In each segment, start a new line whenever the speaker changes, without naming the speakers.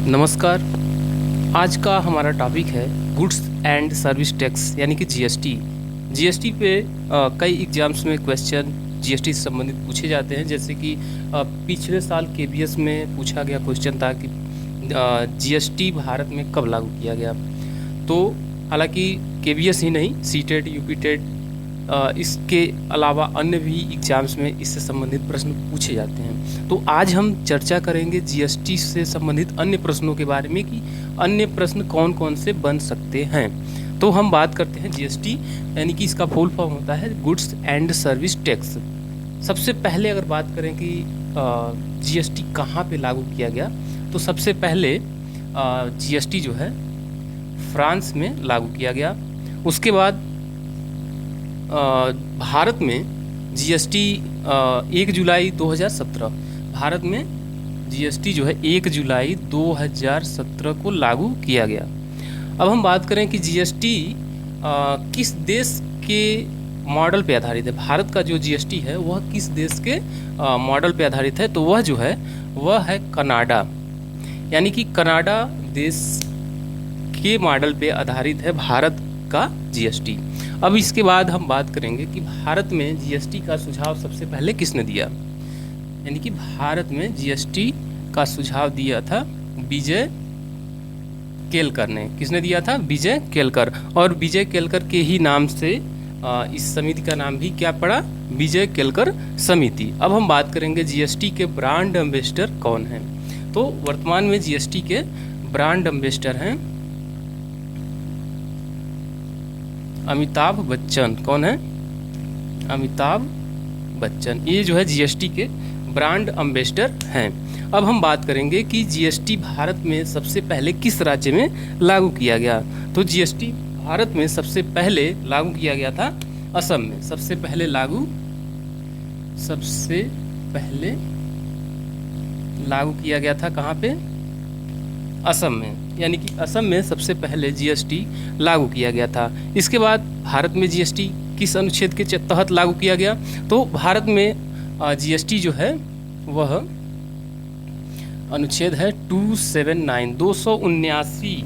नमस्कार। आज का हमारा टॉपिक है गुड्स एंड सर्विस टैक्स यानी कि जीएसटी। जीएसटी पे कई एग्जाम्स में क्वेश्चन जीएसटी से संबंधित पूछे जाते हैं। जैसे कि पिछले साल केबीएस में पूछा गया क्वेश्चन था कि जीएसटी भारत में कब लागू किया गया। तो हालांकि केबीएस ही नहीं, सीटेट, यूपीटेट, इसके अलावा अन्य भी एग्जाम्स में इससे संबंधित प्रश्न पूछे जाते हैं। तो आज हम चर्चा करेंगे जीएसटी से संबंधित अन्य प्रश्नों के बारे में कि अन्य प्रश्न कौन कौन से बन सकते हैं। तो हम बात करते हैं जीएसटी यानी कि इसका फुल फॉर्म होता है गुड्स एंड सर्विस टैक्स। सबसे पहले अगर बात करें कि जीएसटी कहाँ पे लागू किया गया, तो सबसे पहले जीएसटी जो है फ्रांस में लागू किया गया। उसके बाद भारत में जीएसटी 1 जुलाई 2017, भारत में जीएसटी जो है 1 जुलाई 2017 को लागू किया गया। अब हम बात करें कि जीएसटी किस देश के मॉडल पे आधारित है। भारत का जो जीएसटी है वह किस देश के मॉडल पे आधारित है, तो वह जो है वह है कनाडा, यानी कि कनाडा देश के मॉडल पे आधारित है भारत का जीएसटी। अब इसके बाद हम बात करेंगे कि भारत में जीएसटी का सुझाव सबसे पहले किसने दिया, यानी कि भारत में जीएसटी का सुझाव दिया था विजय केलकर ने। किसने दिया था? विजय केलकर। और विजय केलकर के ही नाम से इस समिति का नाम भी क्या पड़ा? विजय केलकर समिति। अब हम बात करेंगे जीएसटी के ब्रांड एम्बेसडर कौन हैं। तो वर्तमान में जीएसटी के ब्रांड एम्बेसडर हैं अमिताभ बच्चन। कौन है? अमिताभ बच्चन। ये जो है जीएसटी के ब्रांड एम्बेसडर हैं। अब हम बात करेंगे कि जीएसटी भारत में सबसे पहले किस राज्य में लागू किया गया। तो जीएसटी भारत में सबसे पहले लागू किया गया था असम में। सबसे पहले लागू किया गया था कहाँ पे? असम में। यानी कि असम में सबसे पहले जीएसटी लागू किया गया था। इसके बाद भारत में जीएसटी किस अनुच्छेद के तहत लागू किया गया? तो भारत में जीएसटी जो है वह अनुच्छेद है 279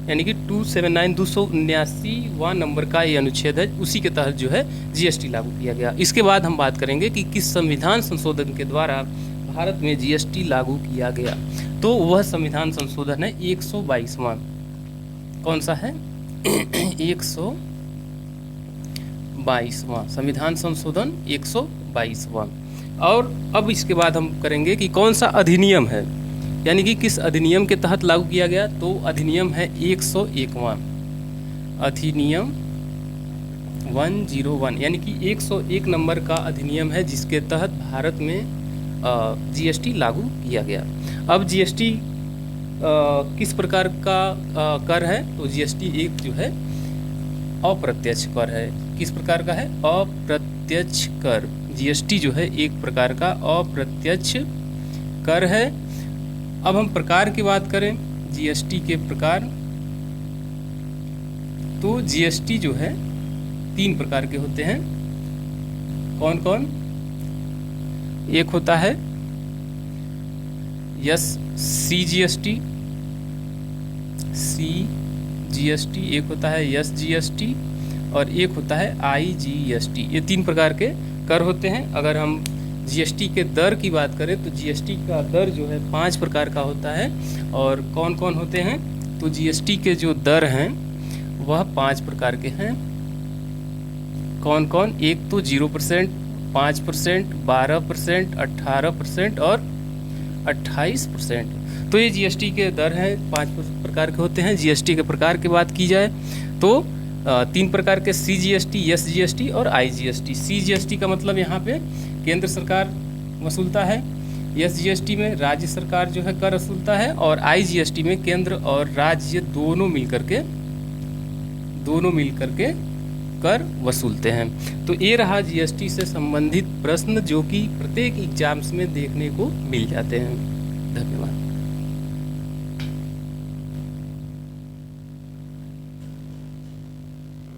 यानी कि 279 नंबर का ये अनुच्छेद है, उसी के तहत जो है जीएसटी लागू किया गया। इसके बाद हम बात करेंगे कि किस संविधान संशोधन के द्वारा भारत में जीएसटी लागू किया गया। तो वह संविधान संशोधन है 122वां। कौन सा है? 122वां संविधान संशोधन 122वां। और अब इसके बाद हम करेंगे कि कौन सा अधिनियम है, यानी कि किस अधिनियम के तहत लागू किया गया। तो अधिनियम है 101वां, अधिनियम 101, यानी कि 101 नंबर का अधिनियम है जिसके तहत भारत में जीएसटी लागू किया गया। अब जीएसटी किस प्रकार का कर है? तो जीएसटी एक जो है अप्रत्यक्ष कर है। किस प्रकार का है? अप्रत्यक्ष कर। जीएसटी जो है एक प्रकार का अप्रत्यक्ष कर है। अब हम प्रकार की बात करें जीएसटी के प्रकार, तो जीएसटी जो है 3 प्रकार के होते हैं। कौन कौन? एक होता है सीजीएसटी, एक होता है एसजीएसटी और एक होता है आईजीएसटी। ये 3 प्रकार के कर होते हैं। अगर हम जीएसटी के दर की बात करें तो जीएसटी का दर जो है 5 प्रकार का होता है। और कौन कौन होते हैं? तो जीएसटी के जो दर हैं वह 5 प्रकार के हैं। कौन कौन? एक तो 0%, 5%, 12%, 18% और 28%। तो ये जीएसटी के दर हैं, 5 प्रकार के होते हैं। जीएसटी के प्रकार की बात की जाए तो 3 प्रकार के सीजीएसटी, एसजीएसटी और आईजीएसटी। सीजीएसटी का मतलब यहाँ पे केंद्र सरकार वसूलता है, एसजीएसटी में राज्य सरकार जो है कर वसूलता है, और आईजीएसटी में केंद्र और राज्य दोनों मिलकर के कर वसूलते हैं। तो ये रहा जीएसटी से संबंधित प्रश्न जो कि प्रत्येक एग्जाम्स में देखने को मिल जाते हैं। धन्यवाद।